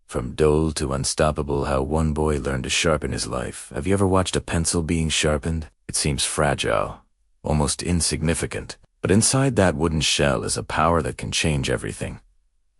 From dull to unstoppable, how one boy learned to sharpen his life. Have you ever watched a pencil being sharpened? It seems fragile, almost insignificant. But inside that wooden shell is a power that can change everything,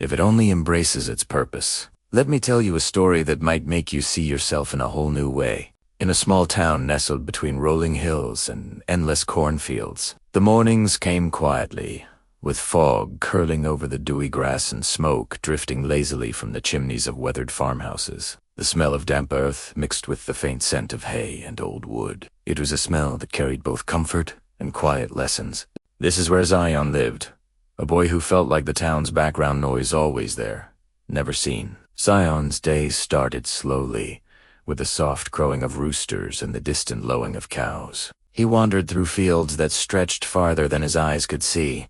if it only embraces its purpose. Let me tell you a story that might make you see yourself in a whole new way. In a small town nestled between rolling hills and endless cornfields, the mornings came quietly, with fog curling over the dewy grass and smoke drifting lazily from the chimneys of weathered farmhouses. The smell of damp earth mixed with the faint scent of hay and old wood. It was a smell that carried both comfort and quiet lessons. This is where Zion lived, a boy who felt like the town's background noise, always there, never seen. Zion's day started slowly, with the soft crowing of roosters and the distant lowing of cows. He wandered through fields that stretched farther than his eyes could see,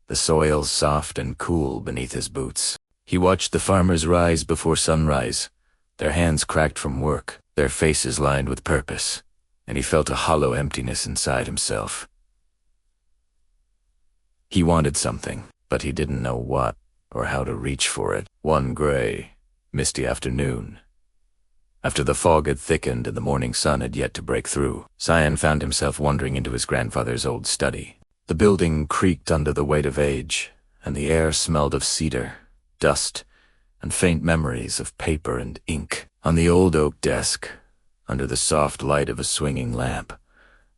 the soil soft and cool beneath his boots. He watched the farmers rise before sunrise, their hands cracked from work, their faces lined with purpose, and he felt a hollow emptiness inside himself. He wanted something, but he didn't know what or how to reach for it. One gray, misty afternoon, after the fog had thickened and the morning sun had yet to break through, Zion found himself wandering into his grandfather's old study. The building creaked under the weight of age, and the air smelled of cedar, dust, and faint memories of paper and ink. On the old oak desk, under the soft light of a swinging lamp,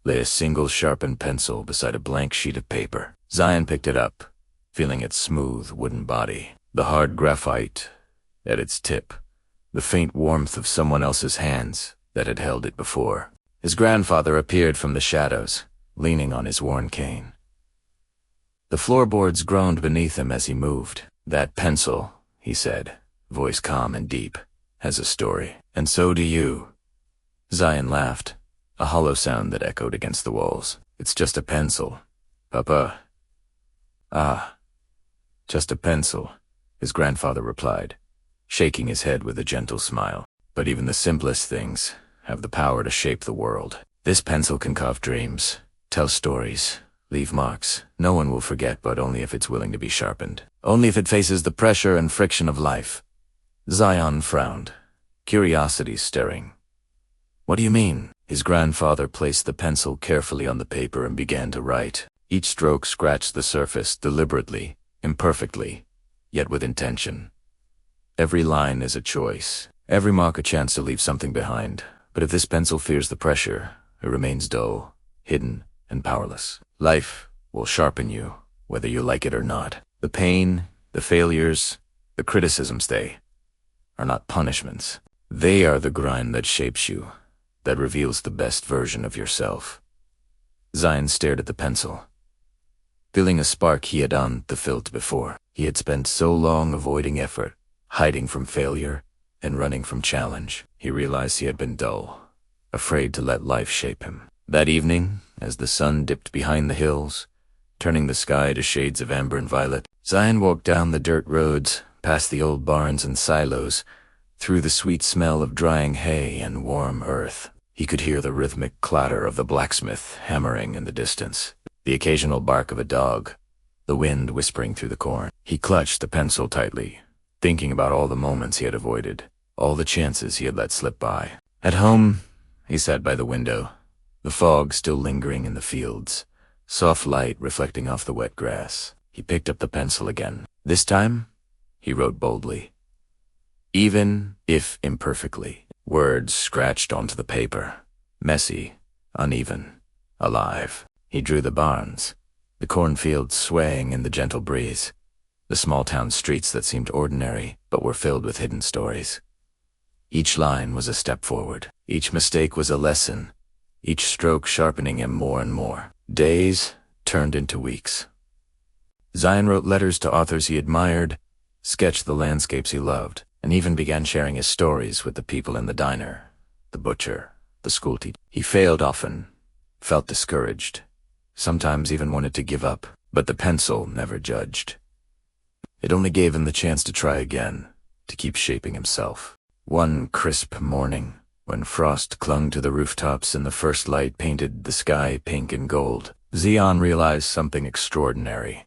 lay a single sharpened pencil beside a blank sheet of paper. Zion picked it up, feeling its smooth wooden body, the hard graphite at its tip, the faint warmth of someone else's hands that had held it before. His grandfather appeared from the shadows, leaning on his worn cane. The floorboards groaned beneath him as he moved. "That pencil," he said, voice calm and deep, "has a story. And so do you." Zion laughed, a hollow sound that echoed against the walls. "It's just a pencil, Papa." "Ah, just a pencil," his grandfather replied, shaking his head with a gentle smile. "But even the simplest things have the power to shape the world. This pencil can carve dreams, tell stories, leave marks. No one will forget, but only if it's willing to be sharpened. Only if it faces the pressure and friction of life." Zion frowned, curiosity stirring. "What do you mean?" His grandfather placed the pencil carefully on the paper and began to write. Each stroke scratched the surface deliberately, imperfectly, yet with intention. Every line is a choice, every mark a chance to leave something behind. But if this pencil fears the pressure, it remains dull, hidden, and powerless. Life will sharpen you, whether you like it or not. The pain, the failures, the criticisms, they are not punishments. They are the grind that shapes you, that reveals the best version of yourself. Zion stared at the pencil, feeling a spark he had unfulfilled before. He had spent so long avoiding effort, hiding from failure, and running from challenge. He realized he had been dull, afraid to let life shape him. That evening, as the sun dipped behind the hills, turning the sky to shades of amber and violet, Zion walked down the dirt roads, past the old barns and silos, through the sweet smell of drying hay and warm earth. He could hear the rhythmic clatter of the blacksmith hammering in the distance, the occasional bark of a dog, the wind whispering through the corn. He clutched the pencil tightly, thinking about all the moments he had avoided, all the chances he had let slip by. At home, he sat by the window, the fog still lingering in the fields, soft light reflecting off the wet grass. He picked up the pencil again. This time, he wrote boldly, even if imperfectly. Words scratched onto the paper, messy, uneven, alive. He drew the barns, the cornfields swaying in the gentle breeze, the small town streets that seemed ordinary but were filled with hidden stories. Each line was a step forward. Each mistake was a lesson, each stroke sharpening him more and more. Days turned into weeks. Zion wrote letters to authors he admired, sketched the landscapes he loved, and even began sharing his stories with the people in the diner, the butcher, the school teacher. He failed often, felt discouraged, sometimes even wanted to give up, but the pencil never judged. It only gave him the chance to try again, to keep shaping himself. One crisp morning, when frost clung to the rooftops and the first light painted the sky pink and gold, Zion realized something extraordinary.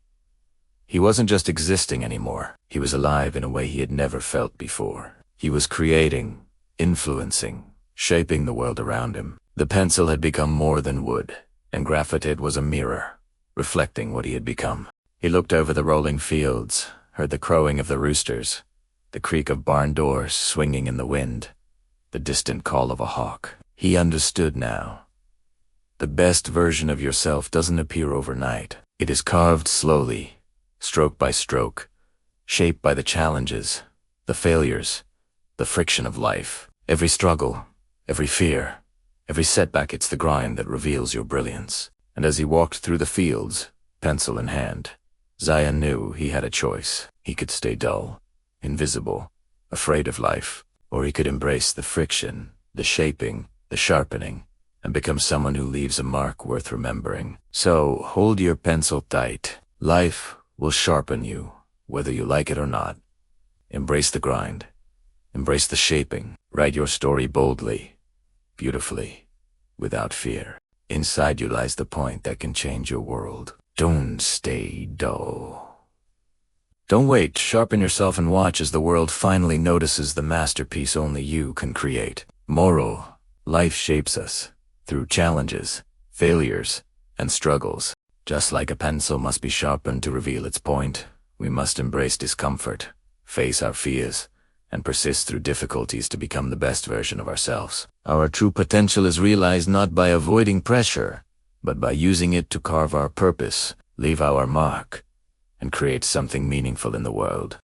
He wasn't just existing anymore. He was alive in a way he had never felt before. He was creating, influencing, shaping the world around him. The pencil had become more than wood, and graphite was a mirror, reflecting what he had become. He looked over the rolling fields, heard the crowing of the roosters, the creak of barn doors swinging in the wind, the distant call of a hawk. He understood now. The best version of yourself doesn't appear overnight. It is carved slowly, stroke by stroke, shaped by the challenges, the failures, the friction of life. Every struggle, every fear, every setback, it's the grind that reveals your brilliance. And as he walked through the fields, pencil in hand, Zion knew he had a choice. He could stay dull, invisible, afraid of life, or he could embrace the friction, the shaping, the sharpening, and become someone who leaves a mark worth remembering. So hold your pencil tight. Life will sharpen you, whether you like it or not. Embrace the grind. Embrace the shaping. Write your story boldly, beautifully, without fear. Inside you lies the point that can change your world. Don't stay dull. Don't wait. Sharpen yourself and watch as the world finally notices the masterpiece only you can create. Moral: life shapes us through challenges, failures, and struggles. Just like a pencil must be sharpened to reveal its point, we must embrace discomfort, face our fears, and persist through difficulties to become the best version of ourselves. Our true potential is realized not by avoiding pressure, but by using it to carve our purpose, leave our mark, and create something meaningful in the world.